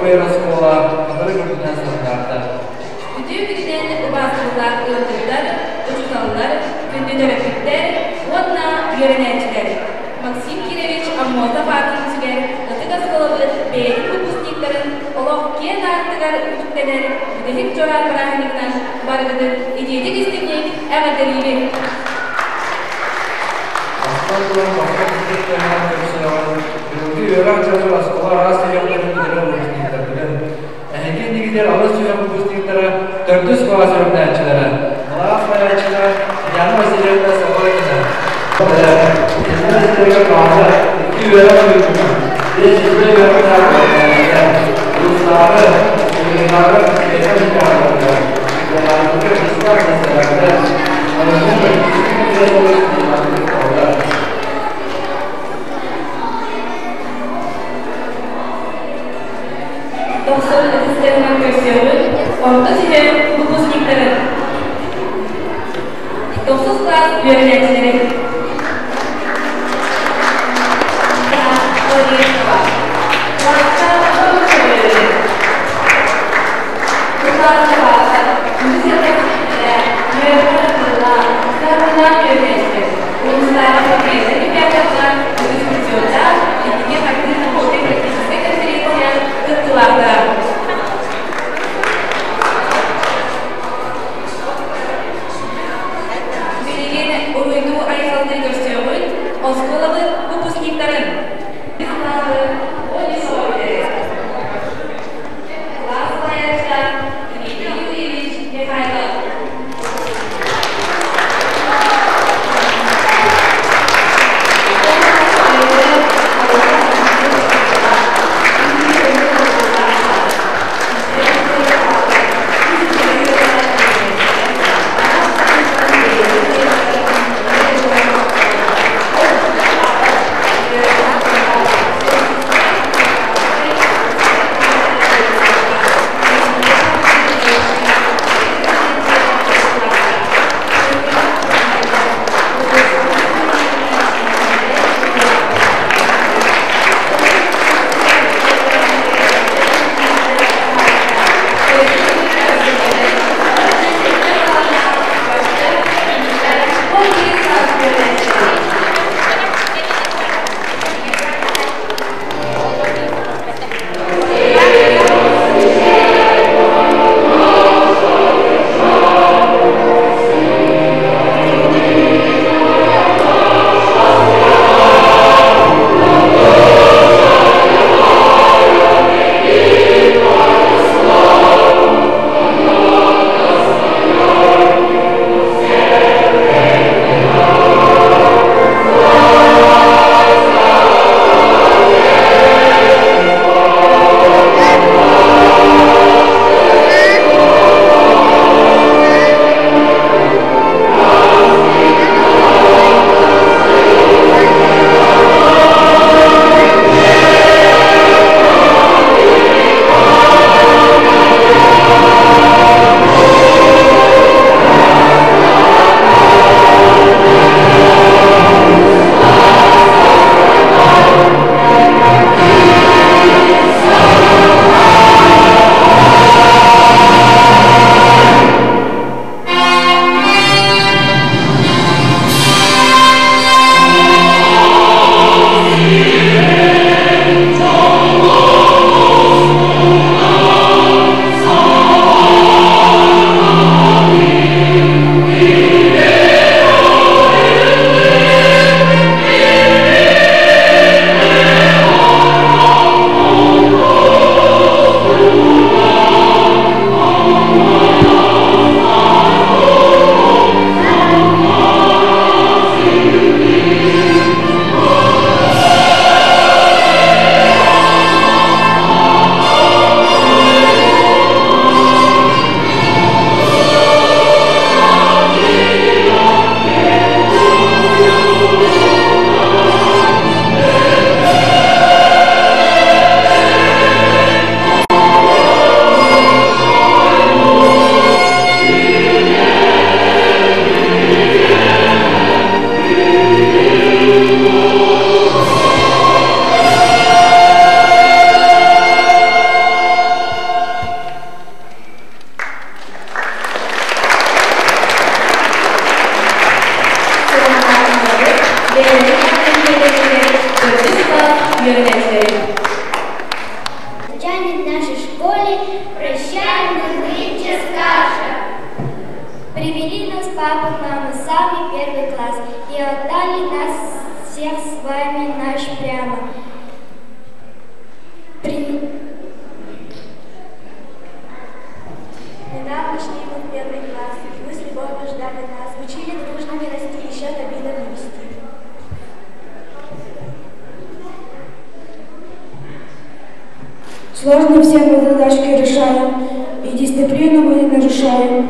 Buena Scuola, Katara Gurdunya Sarkarta. Bütün bilgilerin bazılar, öğretmenler, uçutanlar, gündü terapikler, onunla yöneticiler. Maksim Kirevich, Ammoza Fadımcılar, Latık Askolalı, Beylik Kupusniklerin, Olokkiye Dağıttılar, Uçukteler, Müdehik Coral Bırakınlıktan, Bargıdır, İdiyecek isteklik, Emedeliydi. Aslan Duran Başka Kısıtlarından Kırışı'nın Yurdu Yören Çocuk Askola Arası Yapıların Müdürü Kupusnikler. Ehekin Digizler Alız Çocuk Kupusnikleri, Dörtüz Kola Sörümdençilere, Malaf Bayakçılar, Yanı Vasilerinde Sabah Gider. Hizmetlerine bağlı iki yören mülkünü, bir hizmet yörenler bağlılarında, ulusları, ürünleri, yeter imkanlarında, yönetimde hizmet meselelerde, anlaşım ve hizmet meselelerde kaldılar. Doktor Edislerinin gösteriyor, orta size Kupusniklerin. 9 klas yöneticileri. öğrencileri. В нашей школе прощаем мы нынче скажем. Привели нас папа, мама, самый первый класс и отдали нас всех с вами наш прямо. Недавно шли мы в первый класс, вы с любовью ждали нас, учили дружно расти, еще до обидов не вести. Сложно все мы задачки решаем, и дисциплину мы не нарушаем.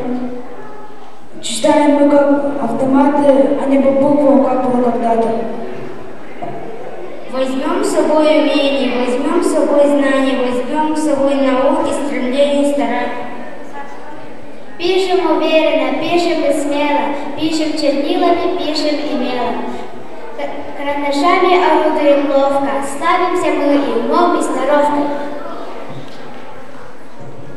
Читаем мы как автоматы, а не по буквам, как было когда-то. Возьмем с собой умения, возьмем с собой знания, возьмем с собой науки, стремление, старания. Пишем уверенно, пишем и смело, пишем чернилами, пишем и мелом. Карандашами орудуем ловко, ставимся мы и умом, и сноровкой.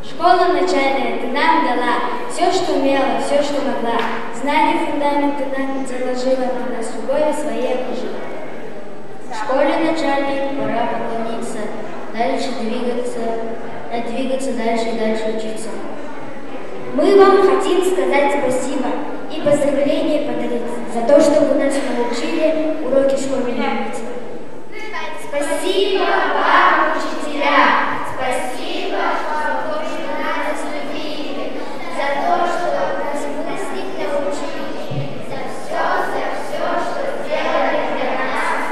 Школа начальная ты нам дала, все, что умела, все, что могла. Знания фундамент ты нам заложила, ты нас любовью своей окружила. В школе начальной пора поклониться, дальше двигаться дальше и дальше учиться. Мы вам хотим сказать спасибо и поздравления подарить за то, что вы нас научили уроки школьной любить. Спасибо вам, учителя! Спасибо, что нас любили, за то, что нас мыслить научили, за все, что сделали для нас.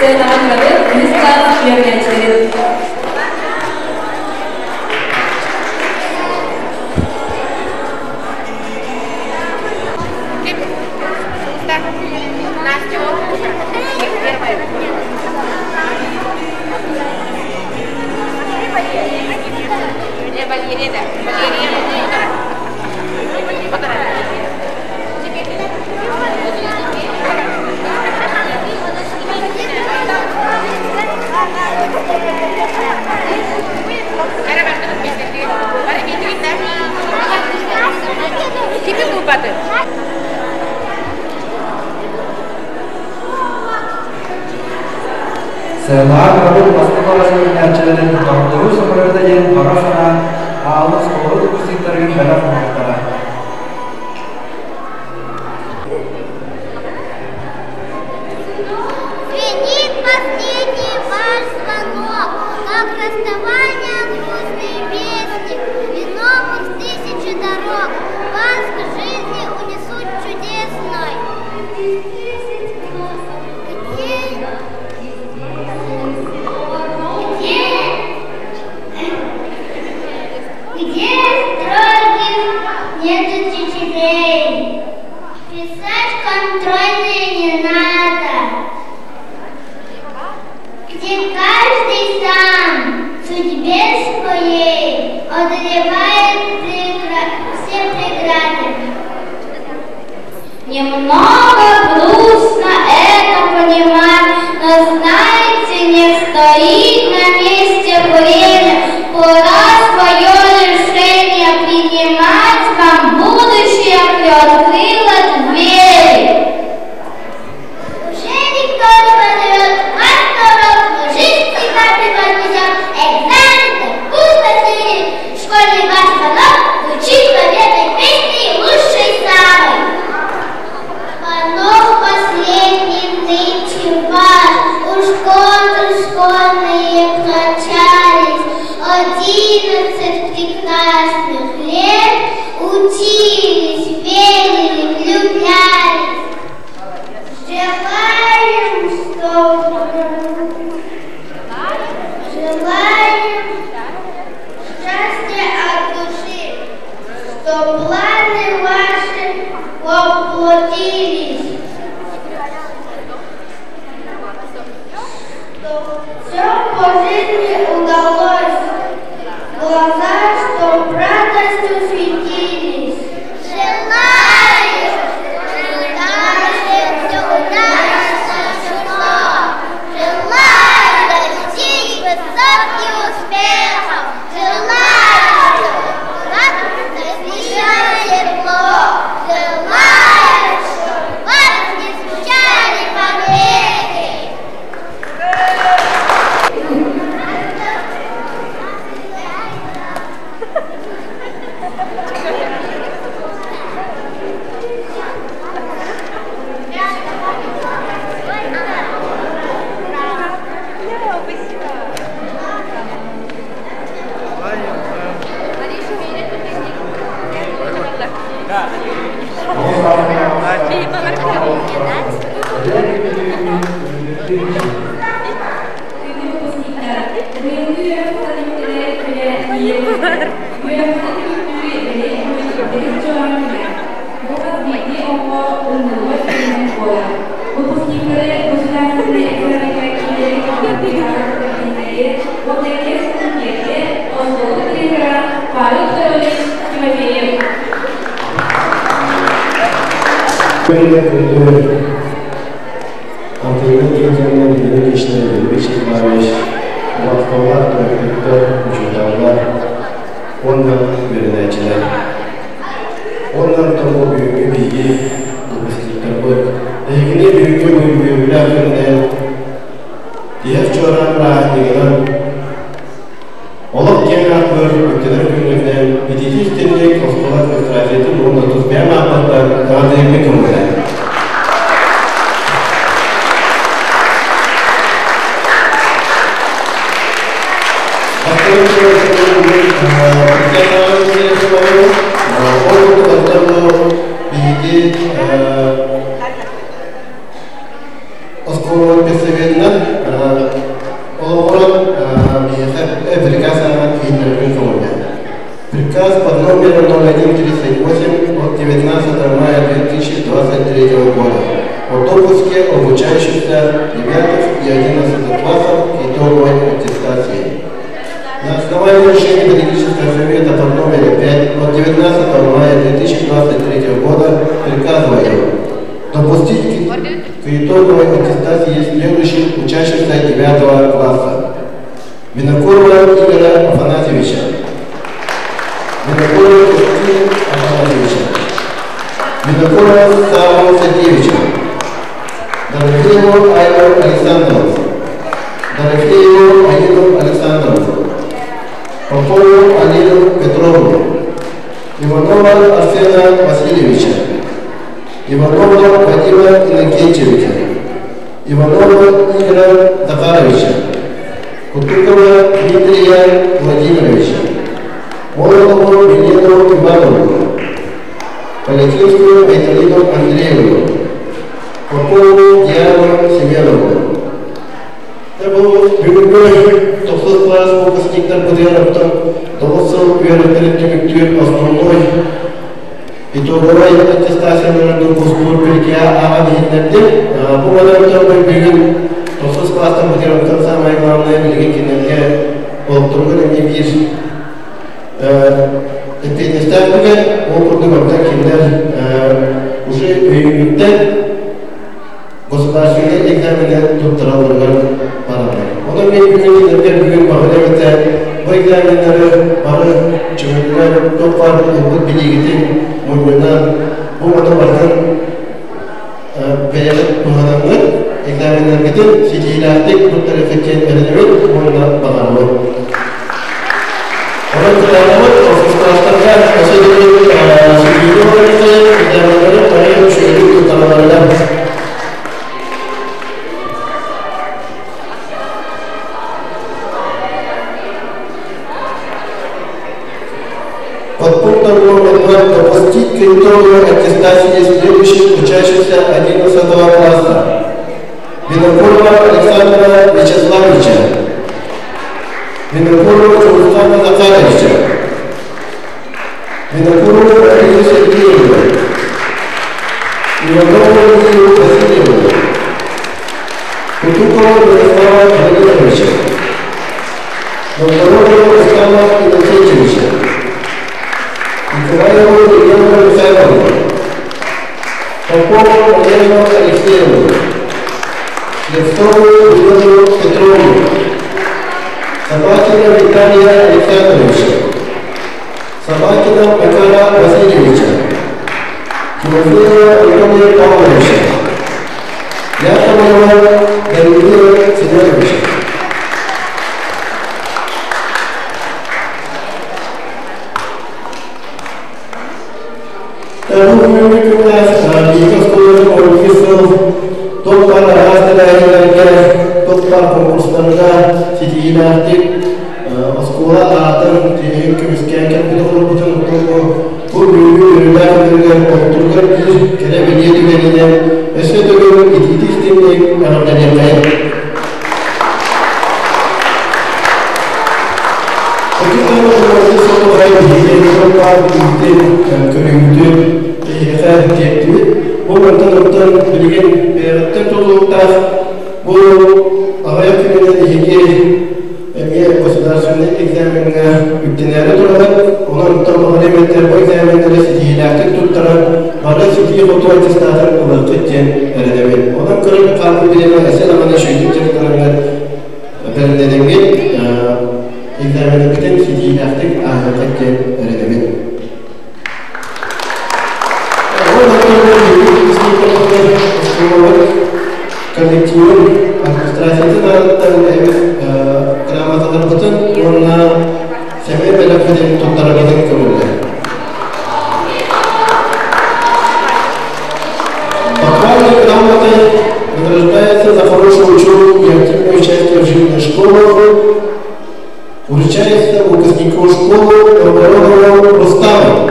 Sığınamaları 100 klas öğrencileri. Selamat kabul pasti kalau sebenarnya acara ini terus seperti yang para sana alus sekolah itu sih terjadi dalam masalah. Звенит последний ваш звонок, как расставание грустной песни, вином в тысячи дорог, вас к жизни унесут чудесной. Где строгих нет учителей, писать контрольные не надо, где каждый сам судьбе своей одолевает все преграды. Немного грустно это понимать, но знаете, не стоит на месте время, пора свое решение принимать, вам будущее приоткрыло двери. Уже никто не позовет вас на урок, но жизнь всегда преподнесет. Экзамен пусто сидит, школьный ваш звонок звучит победной песней лучшей самой. Звонок последний нынче ваш, уж годы школьные кончались. Por Bulgar bir kere biliyeti verilen Mesut Ögür'ün itidi istimlik anamdaniyatayım. Hakikaten bu sonu hayır bilgileri var, bilgileri körüğüydü, yeter diyekti. Bu ortalıktan bilgin bir toplulukta bu havaya kümeden ilgi Государственный экзаменға үттенәрі тұрған, оның тұрмағын еметтер бұл экзамендері сетейіләктік тұттыран, бары сетей құту аттестатыр ұлық өттен әрінемен. Оның күрін қалқы білемі әсел аманы шүйдік жақтырыңдар бірінденген экзаменді бүтін сетейіләктік ағын өттен әрінемен. Коллективін администрациясын араттан грамоталар бұтын, орына сәмей бәләпеден топтарабеден көрілді. Похвальной грамотой награждается за хорошую учебу и активное участие в жизни школы, вручается выпускнику школы Оборонову Рустаму.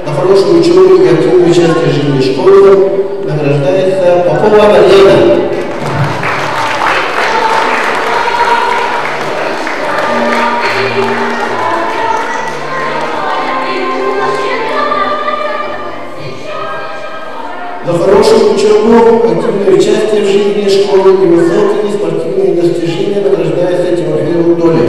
На хорошую учебу и активное участие в жизни школы награждается Попова Валерия. За хорошую учебу, активное участие в жизни школы и высокие спортивные достижения награждается Тимофею Доле.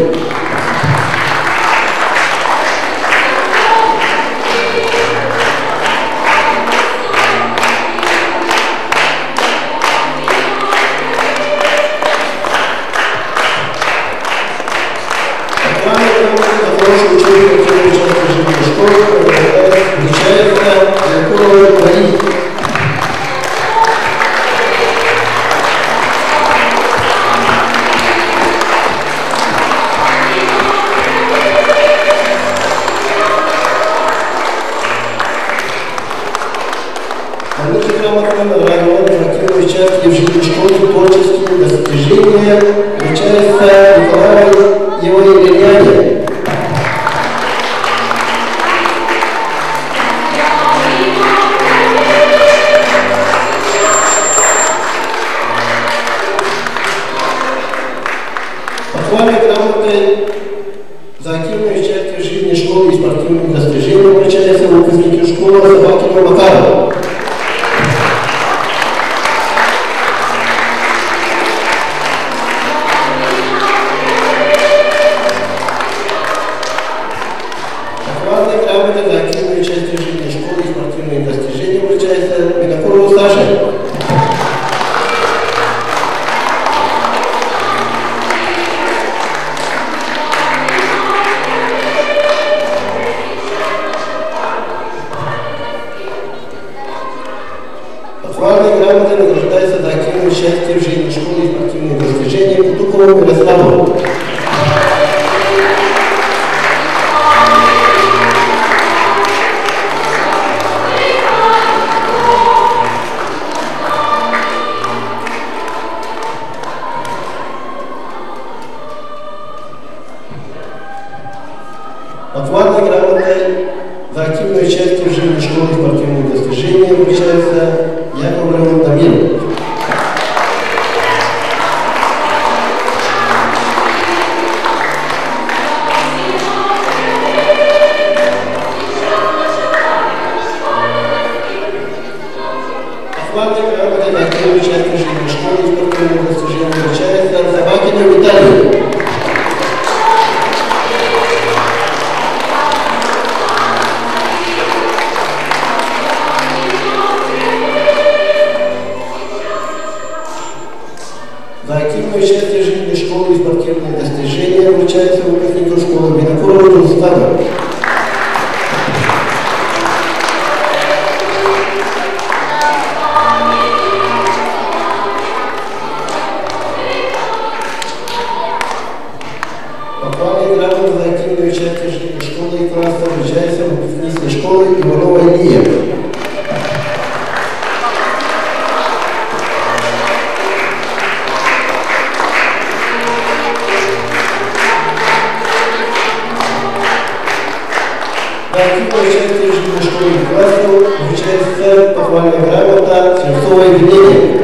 За активное участие в жизни школы и спортивных достижений вручается выпускники школы Собакина Макарова. Похвальной грамотой за активное участие в жизни школы и спортивных достижений вручается Винокурову Саше. Похвальной грамотой награждается за активное участие в жизни школы и спортивных достижений Кутукову Мирославу. Похвальной грамотой за активное участие в жизни школы и спортивных достижений вручается Яковлеву Тамилу. Похвальной грамотой за активное участие в жизни школы и спортивных достижений вручается Собакину Виталию. части школы и класса обучается выпускница школы Иванова Илья. Активное участие в школе и классе обучается похвальная грамота Сельцова Евгения.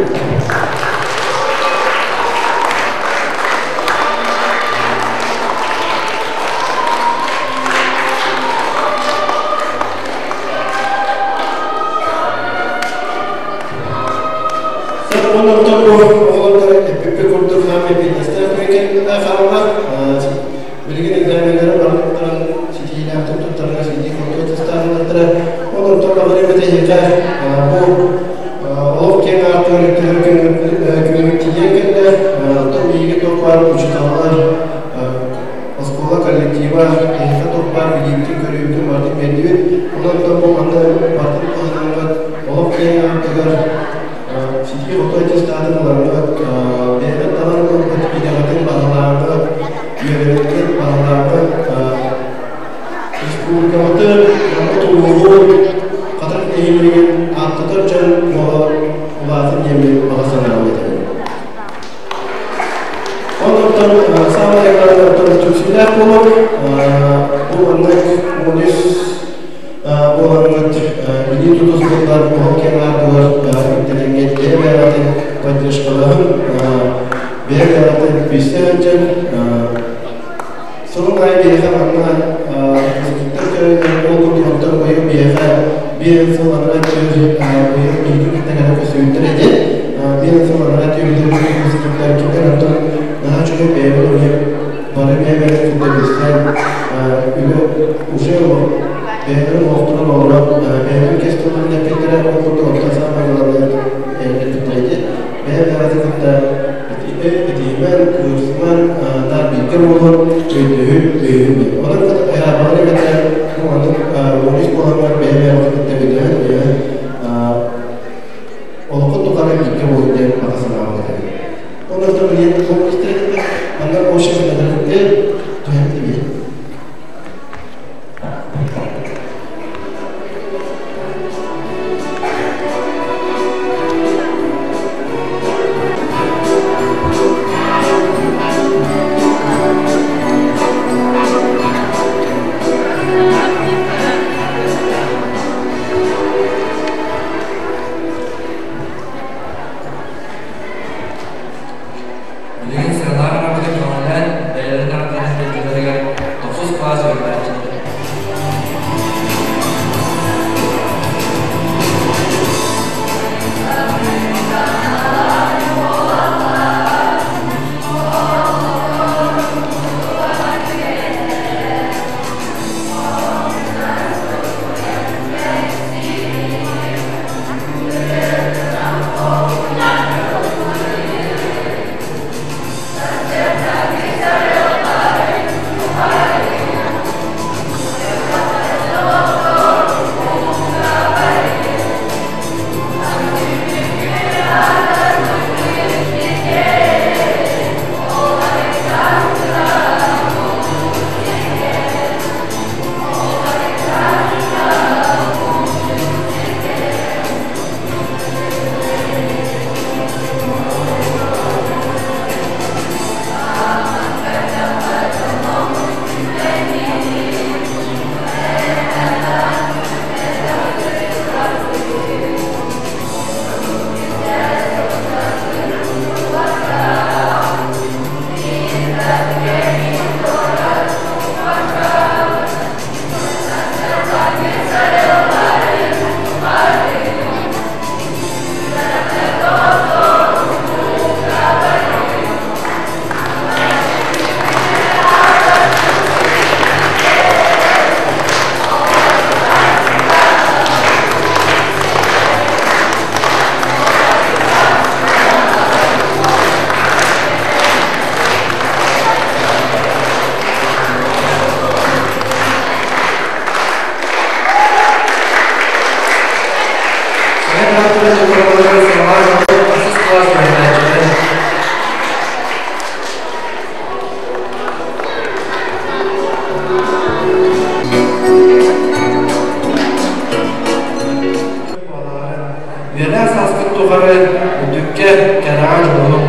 tuğarı dükke kenara yolum.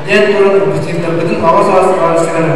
Den turun bütün ağız ağzı sigarı.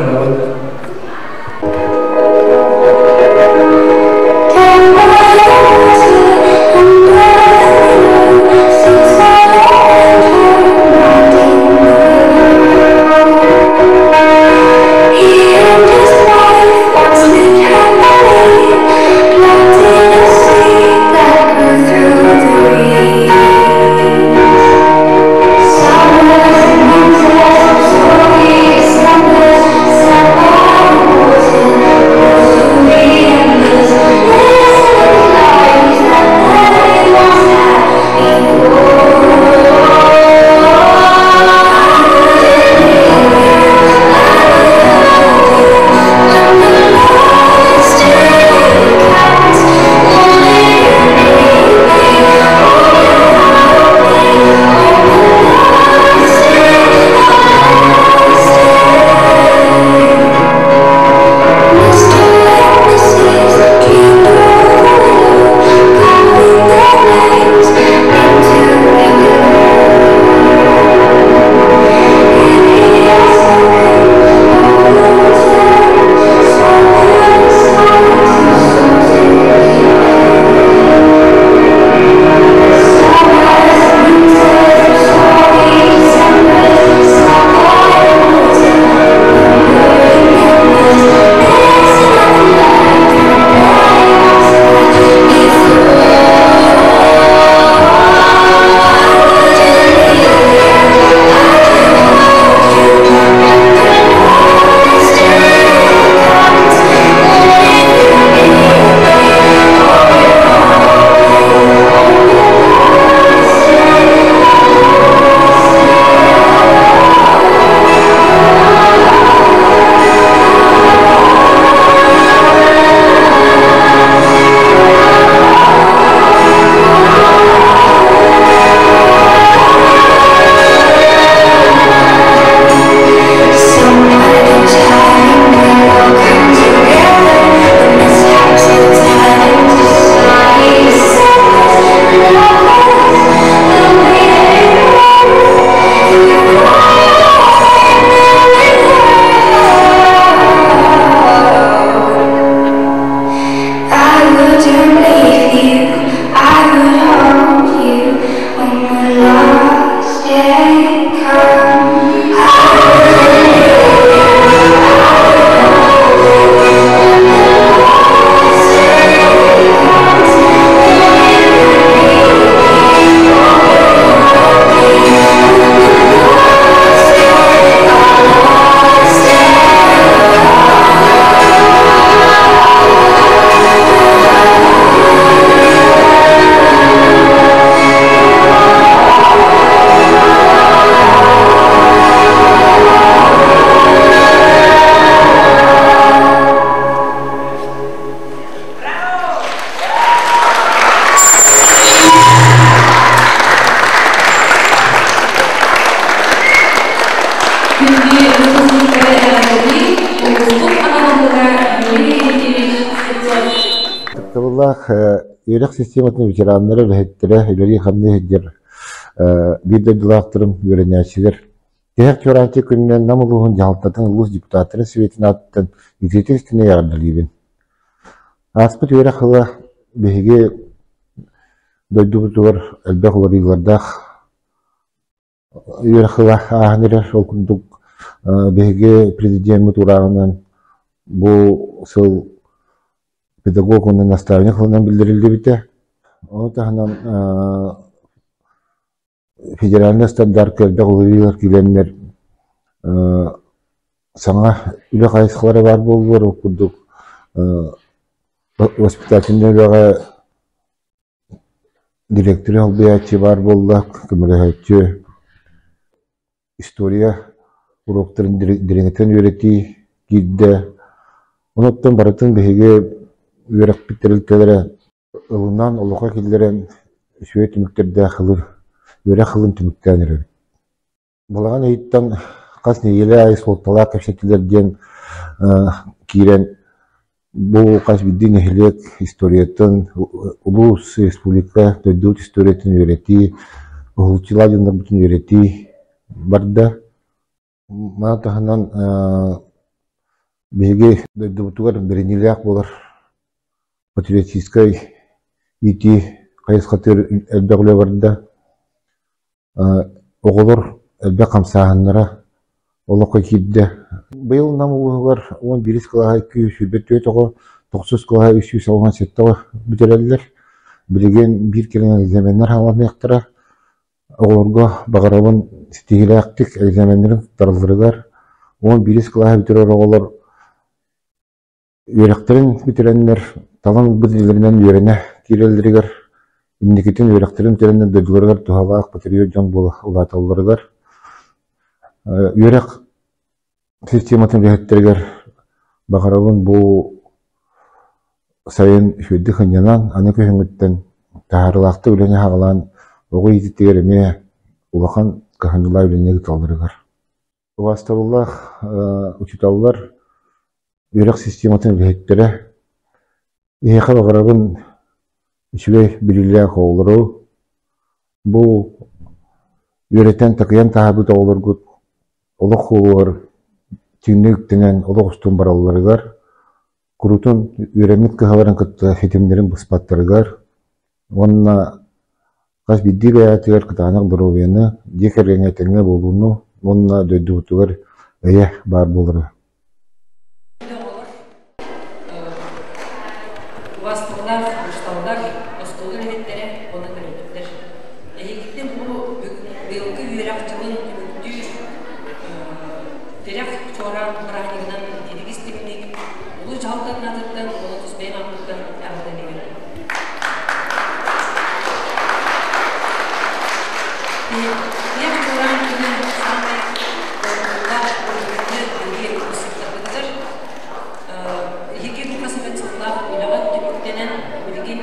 Yürek sistematının ветеранları ve hettere ileri hamle heder bir de dulaktırım öğreniciler. Diğer çoğunlukla günün namuluğun jaltatan ulus deputatları Sovetine attın izleti üstüne yardımcılığın. Aspet yürek hıla behige doyduğumuz var elbette olur yıllarda yürek hıla ahneler okunduk behige prezident urağından bu sıl pedagog onun nastavnik hılınan bildirildi bite. O tahanan federalne standart elbette oluyor kilenler sana üle kayıtları var bollar okuduk. Hospitalinde böyle direktörü olbayatçı var bollar kımırayatçı historia urokların direneten öğrettiği gidde onuttan baratın behege yörek bitiriltelere ılından oluğa kildiren şöyle tümüklerde kılır yörek kılın tümüklenir. Bulağın eğitten kas neyile ayız oltalar kaşekillerden kiren bu kas bildiğin ehliyet historiyetin ulus respublika dördüğüt historiyetin öğrettiği Улчыла жындар бүтін өрети барда. Мана таханан беге дойдубутугар беренилиак болар. Патриотической ити кайысқатыр әлбәғілі барда. Оғылыр әлбәқ қамсағынлара олыққа кейді. Бұл намылығығар 11 қылаға 200 оғы 900 қылаға 300 алған сеттіғі бүтерелілер. Білеген бір келген әземенлер халаны яқтыра. Оғылырға бағарабын стигілі әқтік әземенлерін тарылдырығар. 11 қылаға бүтерер оғылыр өректерін бүтеренлер талан бүтерелерінен өріне керелдірігер. Индикетін өректерін бүтеренлер дөділерігер тұхалақ патриот жан болы ұлаталырығар. Өрек систематын рехеттерігер бағарабын бұл сайын үшөйді қынянан аны көшіңіттен тағарылақты өліне хағылан оғы ететтігер еме ұлақан қағандыла өліне күталырығар. Уасталылақ учиталылар өрек систематын рехеттері еқі бағарабын үшілей білілі қоғылыру бұл өреттен тақиян тағабыт оғылыр олық қолуар түйіннігіктенен олық ұстын баралыларығар, күрутын өремет кығаларын күтті фетемдерін бұспаттырығар, онына қас бидді бәятығар күтағанақ дұровені, декерген әтіңе болуыны, онына дөйді ұтығар әйе бар болыры. Бастылар, ұшталдар, ұстылы өлеттері, оны көреттер. Әйекеттен бұл бұйылғы үйрақ жылын үмітті Терек чоран бұрағынығынан дедегістігінек, ұлы жалдан адырдан, оны түспейін ақылдан әғыдан егер. Терек чоран күнін самай ұлғылар ұлғынды бірге ұсықтырдығыр. Еке күпасымен цықлап ұйлаған түпіктенен білген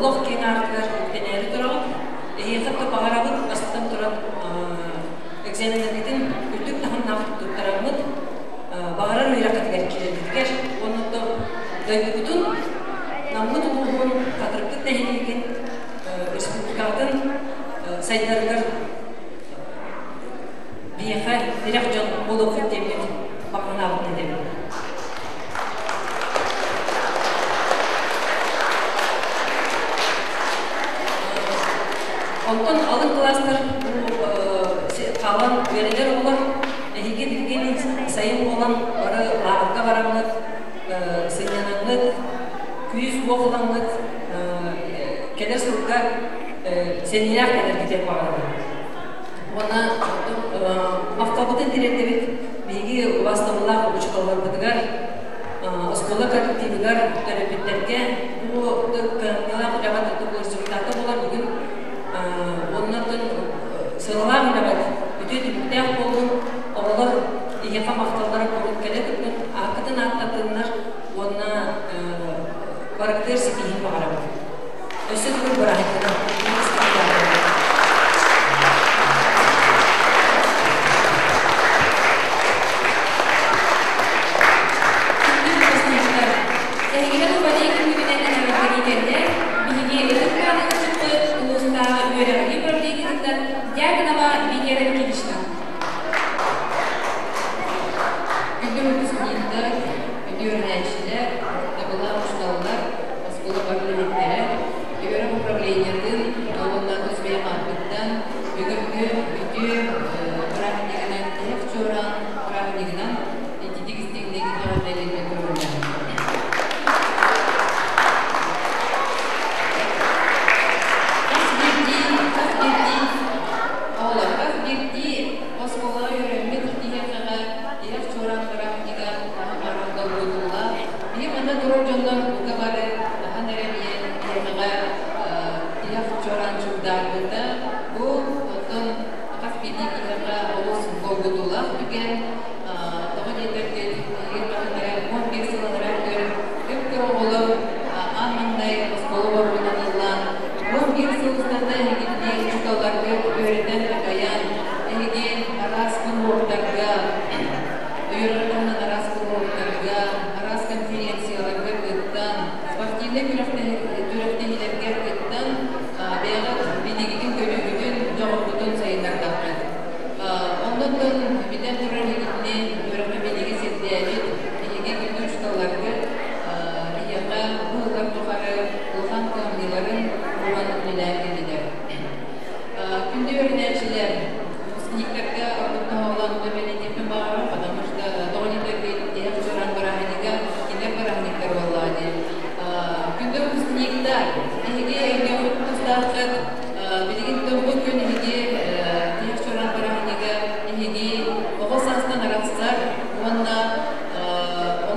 ұлық кен артығар үктенері тұрағын. Еқіпті бағарабын астан тұран экзаменерден үлдік тағын тұттарамыд бағарар үйрақатығар келелдігер. Оны дойдығыдың намыд ұлығын қатырқы тәйінеген республикадың сайдарығар бейеқа дирек жон болуғы демген бағын ағын едемін. Онтон алын кластар қалан өрелер олар әйге білген сайын olan бары лағыққа барамыз, сыйнанаңыз, күйіз оғылаңыз, келер сұрға сенеяқ кәдер кетер бағарады. Оны автобудын директивит бейге бастамылақ ұшқалар бұдығар, ұсқолы коллективігар төлепеттерге бұл кәмелақ ұлағаты бұл результаты болар бүгін оннардың сылалар ұлағаты бүтеді бүттәқ болуын олар еқа мақталдары болып келеді ақыдың аттатынлар онына барықтер секейін бағарабы. Өсі түгіл бір айтыға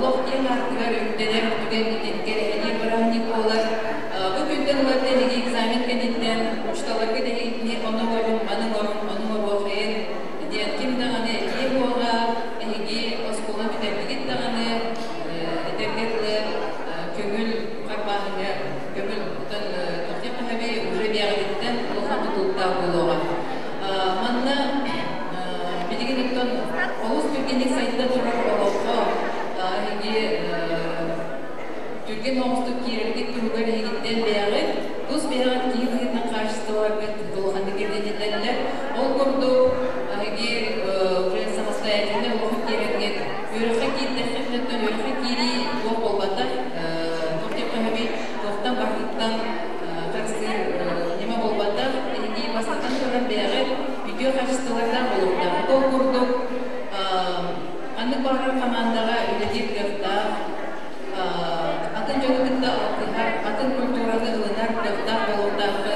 олох тиен артыгар үктенер түген итинкерени бырахник болар. Бу күнден уларда неге экзамен кенеттен ушталарга дегенне оны орун, аны орохен диен кимдаганы ие болга эги оскола битерлигит даганы этергетле көңүл карбагыга көңүл тон тохтеп хабе уже биягыттан улахан тутулта болога. Манна билигиниктон олус түргенlik сайтта турар олоққа түрген оғыстық керілдік түргер егіттен бәғі тұз бәғат кейілгетін қаршыстыларға тұлғанды керденетелер. Ол көрді уже самостоятельно оғын керілген өріқі кейттәқіптен өріқі кейлі оқ болбата тоқтеп қағаби тоқтан бақыттан қарсы неме болбата бастықтан тұрған бәғі видео қаршыстылардан болуқта. Ол көрді Аннык барар командаға үлетер гыфта, атын жолыгытта атын культуралы ылынар гыфта болудағы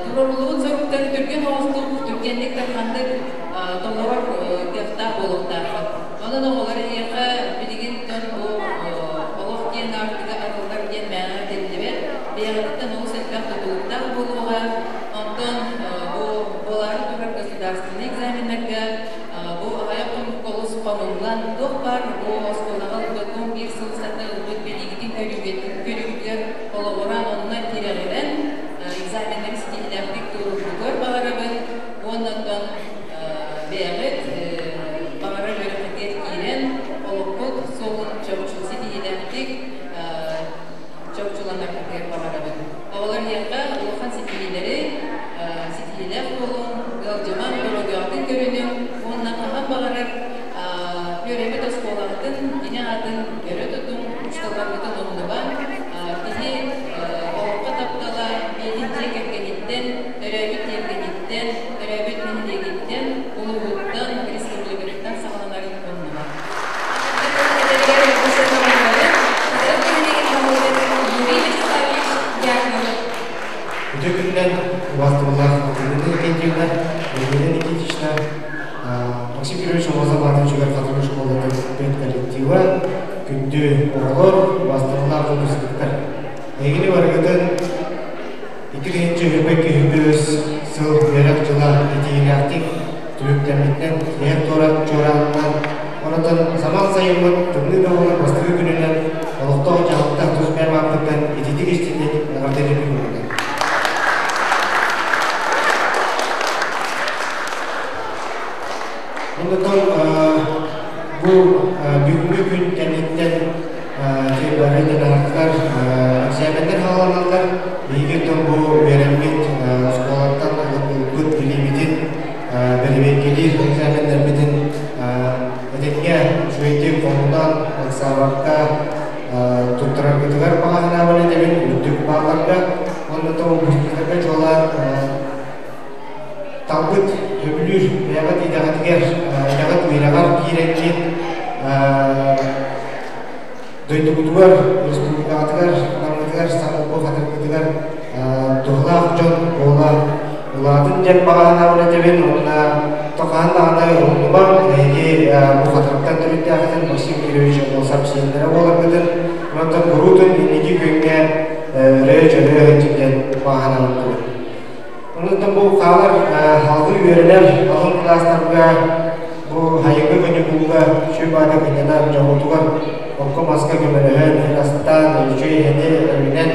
турарлығын зоруқтар түрген оғыстық, түргенлік тарқандық толлар гыфта болудағы. Онын оғылар еға білеген тон олық ден артыға атылдар ден мәңір делдебе, бейғаттан ол сәтпәқ тұтылықтар болуға, онтон болары турар государственный экзаменлерге, Konumlan doktor bu oskolaga ulgun bir sılsatı ulgun belirgin körügüler kolaboran onlar tiragelen egzamenleri stilledik durumlar bağırabın ondan beğenit bağıra yönetimler giren olukut solun çabukçu stilledik çabukçulanlar kırkır bağırabın oğlar yakka ulukan stiller olun gılcıman bölügüatın görünüm ondan kahan bağırır Görevli oskolaktın, yine adın göre tutun, uçtalarlıkın onluban, bizi olukka taptala, bilince kergenitten, örevit yergenitten, örevit minidegitten, uluguttan, respublikattan sağlanarın onluban. Bütün günden vastırlar, günden ikinciler, günden ikinciler, Максим Кирович Омазабадович қатырғы школының бет коллективі күнді оғылыр, бастығылар құлысқықтар. Егілі барғыдың 2-ші өбекке үбіз сыл берек жыла етегілі ақтық түліктәметтен ең торат жорағынан онытын заман сайымын түмді доғылыр бастығы күнінен олықтау жағықтақ тұз бәр мақтықтан ететік ештендек ағардері күн болды. Ondan bu бүгінгі күн кәнеттен кейбірі дәнарықтар экзамендер қаланандар егерден бұл беремет сколаттан ұлғыт білеметін беремекелер экзамендерметін әдетке жүйетте қолынан сабаққа тұттырар күтігер бағағына бөлі демен үттік бағаларға ondan бұл жолар Талбыт өбілір яғат идағатығар, яғат үйрағар кейрекет дөйтігудуар, республикатығар, қанатығар, саңылбы қатырқытығар тұғылақ жон ола ұладың жән бағағына өне дебен, онына тоқаған дағаны ұлы бар, әйге бұл қатырықтан түрітті ақытын Максим Кирович олсап сендері болар күдір, ұнаттан бұрудың енеге көнге үрі жөрі өтінген бағағына өне. Ondan bu kalar halkı üyeler, halkın klaslarına bu hayırlı günü bulga şu bada günler cavutugar, okul maska gömleği, klastan, ölçü yedi evinen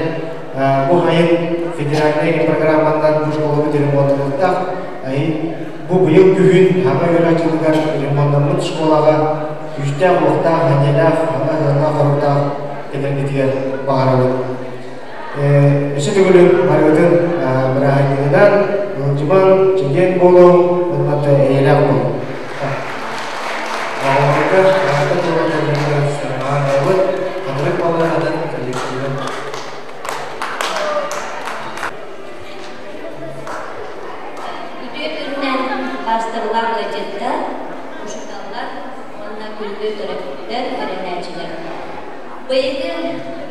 bu hayır federalne programından bu şkolu remontladık. Bu yıl gün hava yöneticiler remontlanmış şkolaga yüzde orta haneler, hava korda edildiği bağırdı. Ese dulu margatan berakhirdan cuman jenggen bolong mata elak bo. Mereka akan turun dengan sama lewat antara pemerintahan kolektif. Itu üründen bastırılan öcette uşaklar onunla güldü törefler öğrenciler. Bu yıl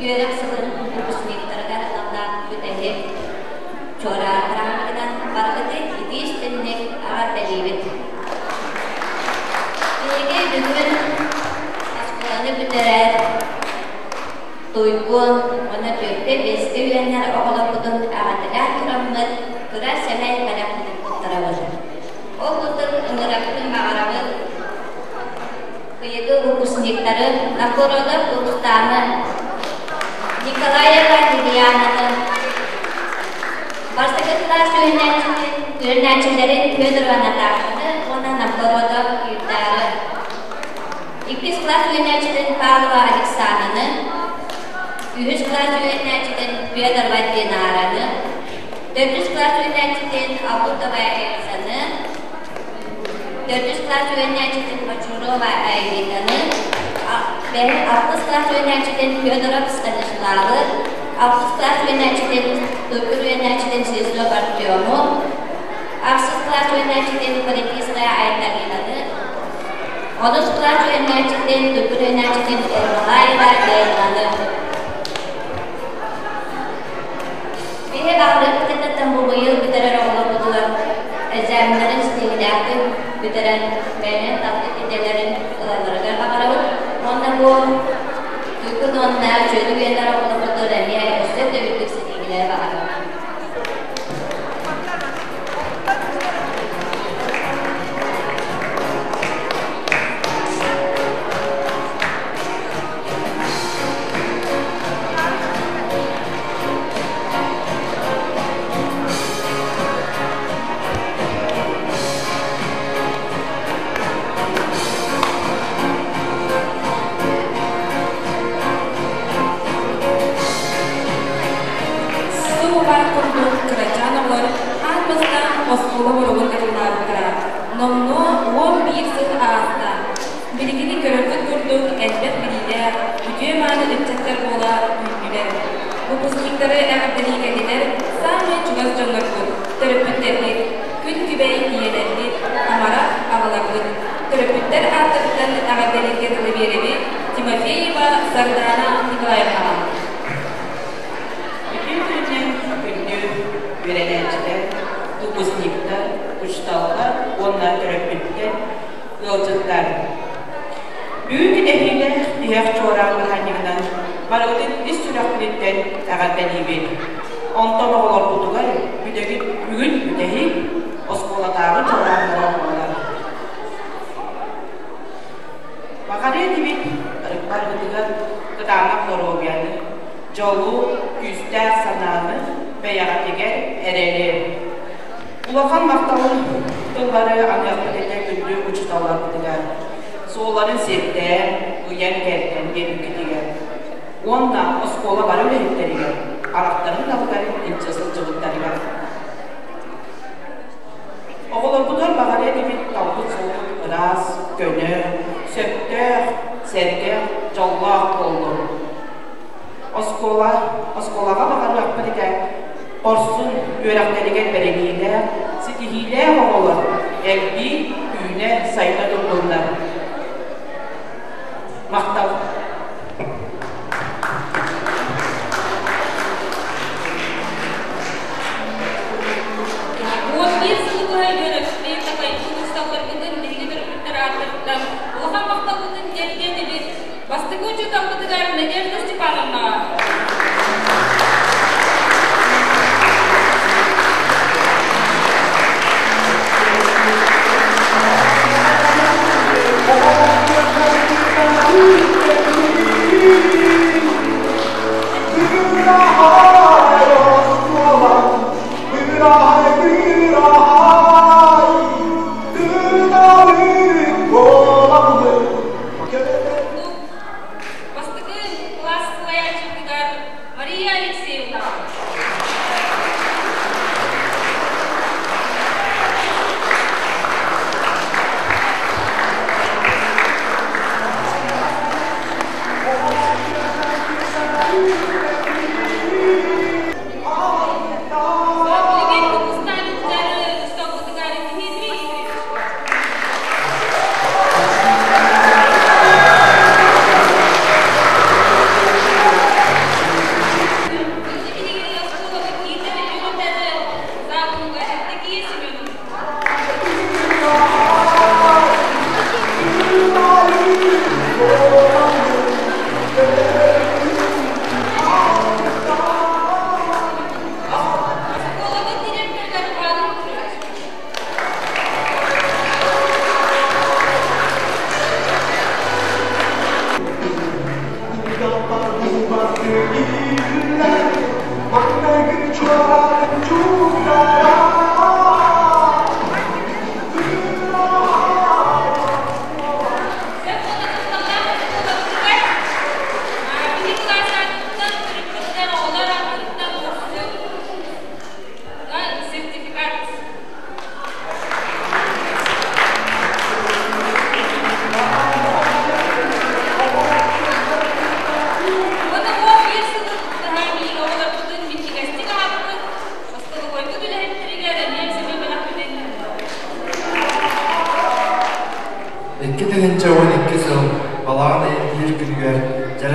yörek sınırın kursusnektarlar adamlar öteki çora rahmetinden bargıdı itiş tennek ağa delibet. Bugün askılanı Büyükler, Tuykun, ona Türk'te eski üyenler oğulabudun ağatılar turamlar, kıra semel karakterin tuttarabır. O budur ıngıraktın bağırabır, kıyıgı vupusnikları, Nakoroda Kurustanı, Nikolayeva Liliana'nın, Baştakıtlar yöneticilerin Fyodorova Natasha'nı, ona Nakoroda yurtları, İktis klas yöneticilerin Pavlova Aleksana'nı, Ühüz klas yöneticilerin Fyodorova Dinara'nı, Dördüz klas yöneticilerin Abudova Elsa'nı, Dördüz klas yöneticilerin Machurova Ayvina'nı, ve 60 klas yöneticilerin Fyodorov Stanislav'ı, 60 klas yöneticilerin Doktor yöneticilerin Seslo Bartyomu, 60 klas yöneticilerin Politiskaya Aytagina'nı, 30 klas yöneticilerin Doktor yöneticilerin Ermalayeva Deylan'ı. Bihe bağırıp kıtıktan bu yıl bitiren oğlabudular. Ezemlerin stilakı bitiren beni tatlı kitelerin ılalarıdır. Bağırıp onda bu Duygun onlar çözü üyeler oğlabudu Remiye Öztürk de ülkük stilgiler bağırıp.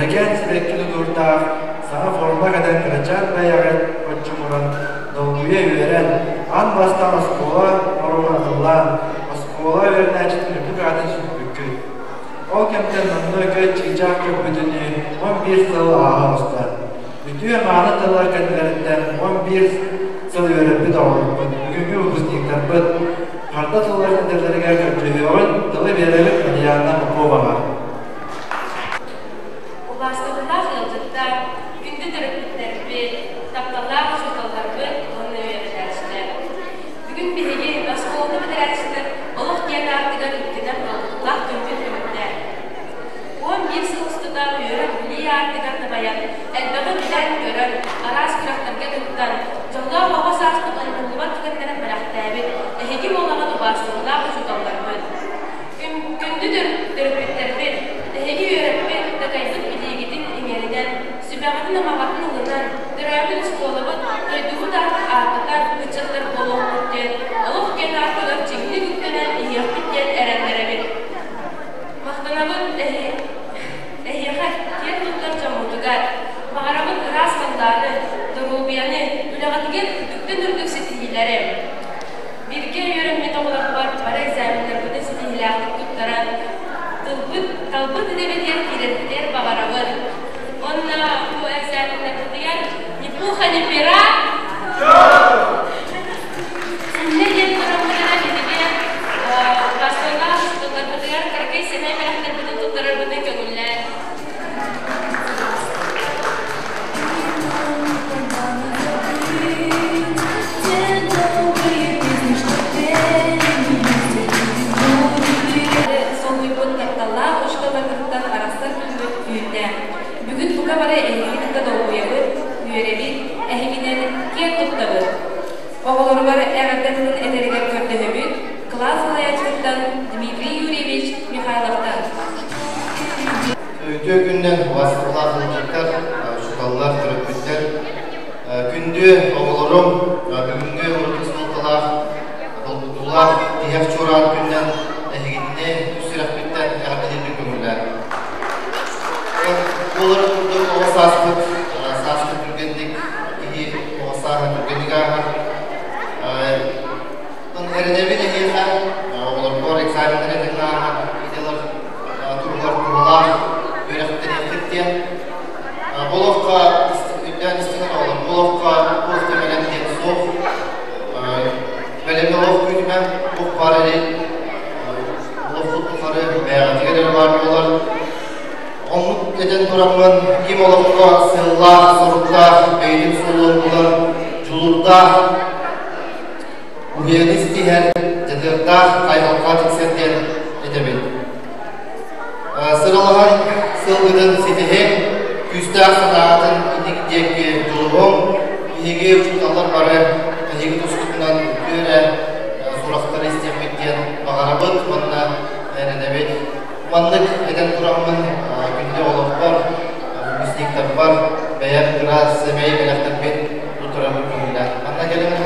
Өлеген сібеккіні дұртақ, саңа форма қадан кірачан баяғын көтчімұрын долгуя үйерен, ан бастан оскола оруға қылан, оскола өрін әчітін үпік адын сүпбүккі. Ол кемтен мұнны көт чигчақ көп бүтіні 11 сыл аға ұстар. Үтіе мағаны тылар кәділерінден 11 сыл өріпі дауырыппын. Бүгінгі ұбыздықтар бұд. Қарта тылар кәділерге көпчігеуін тылы берелік мәдиянына мұқоваға. Ubastığında yıldıkta gündü dürüptüklerbi, taptalar şokallarbi onu öğrenirler. Bugün bilgi baskıolunu bilirler, oluk diyen artıgan ülkeden olduklar gündü dürüptler. 11 sılıstıda öğren biliği artıgan da bayan, elbette bilen gören, aras küraklarga dürüpten, çoğda hava sağlıklı anıldıma tüketlenen bıraktaybi, ehegim olağı ubastığında şokallarbi. Gündü dürüptüklerbi, ehegi öğrenme de kaybet bilgidin imeriden, sübyamatın amavatın ılından, dürabın üstolabın, duyduğu da artıklar, bıçaklar boluğu kurdu, oluq gen artılar çekili güklenen ihiyakit gen erenlere bir. Mahtanabın ehiyakar ken tutlar çamurdugar, mağarabın ras kandarı, durubiyanı, ülağatıgen düktün ürdük setihileri. Birge öğrenme toğular var, para examinler bu da setihilatı tuttaran, Talbut edebiyat kilerler bagarabın. Onna bu examenler tutuyan nipuha nipira. Sinne yen kuramına gidiyor. Bastonlar tutuyan karkay senay meraklar bütün tutturar bütün kögüller. Bugün bu kadar ehlilikte doğuyalı, üyeleri, ehlinden ken tuttalı. Oğulları var eğerlerinin ederigen kördehöbü, klas alayacılıktan Dmitri Yurievich Mikhailov'tan. Ötü günden vasıflar olacaklar, şukallar, tırıklıklar. Gündü oğullarım, bugünkü ortasılıklar, dolgudular, diğer çoğuran günden ehliğinde üstüraklıktan ehliğinde gömürler. Oğulları kurdu, o saskıt ürgendik, iyi o sahan ürgendik ağır. Erenevi de yeter, oğulları var, examenler edin ağır, idealar, turlar kurullar, öğretimden efektiyen. Bolovka, ülden istenen oğullar, Bolovka, muhtemelen diye soğuk. Belirli Bolovka ünümen, bu paralel, Bolovka tutarı, beğendigeleri var diyorlar. Onluk eden duramın kim olukta, sığlar, sorukta, beynin soluğunlar, culurda, uyanist diğer, cedırda, kayhalka tekserden edebil. Sıralahan sılgıdın setihi, küstah sanatın idik-deki culuğum, ihege uçutallar barı, ihege tuskutundan göre, surakları isteyemekten bağarabıt, bana edebil. Manlık eden duramın günde olup var, müzikler var, beğen biraz semeyi melekler ben tuturamın gününe. Anna gelin mi?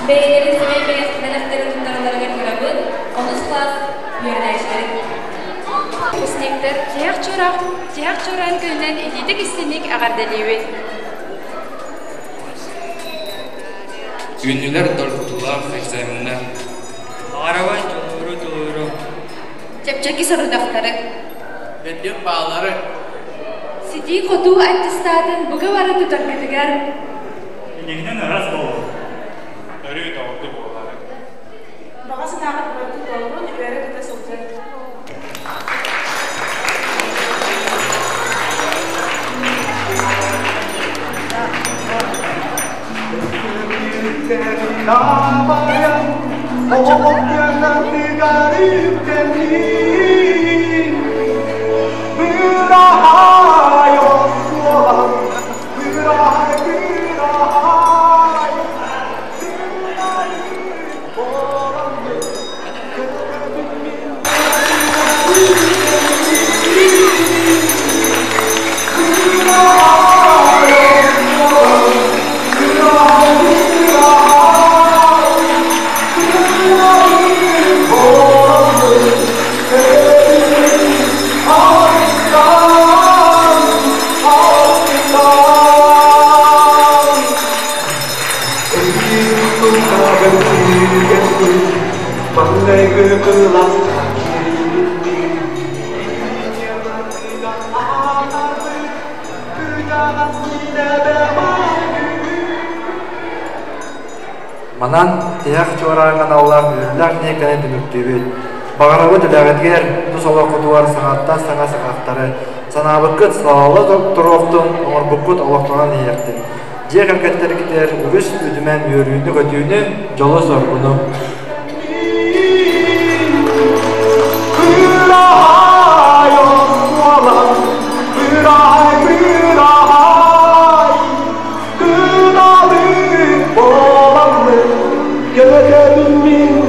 Beyleri sebey meleklerin bunlarlarına görabın, 10 klas yöneşleri. Üstünkler cihak çoran günden ididik istenik ağardeliwi. Ünlüler tortular egzaminler. Araban doğru. Çepçeki sorudakları. Beddin bağları. Sidi kodu attestaten buga varı tutarkıdıgar. Ligden aras oldu. Örü doğdu boğaları. Bakasın ağır bırakı doğru, ibere de solacak. Манан тияк чораңан Аллах үлләк не кәне дүмүктүбүт. Багарабы диләгәтгәр тусала кудуар саңатта саңа сакактары. Санабыкыт салалы туроктун оңорбукут Аллахтан ниятте. Же кәкәттер китер үгүс үдүмән йөрүнү көтүнү жоло соргуну. Gönlümün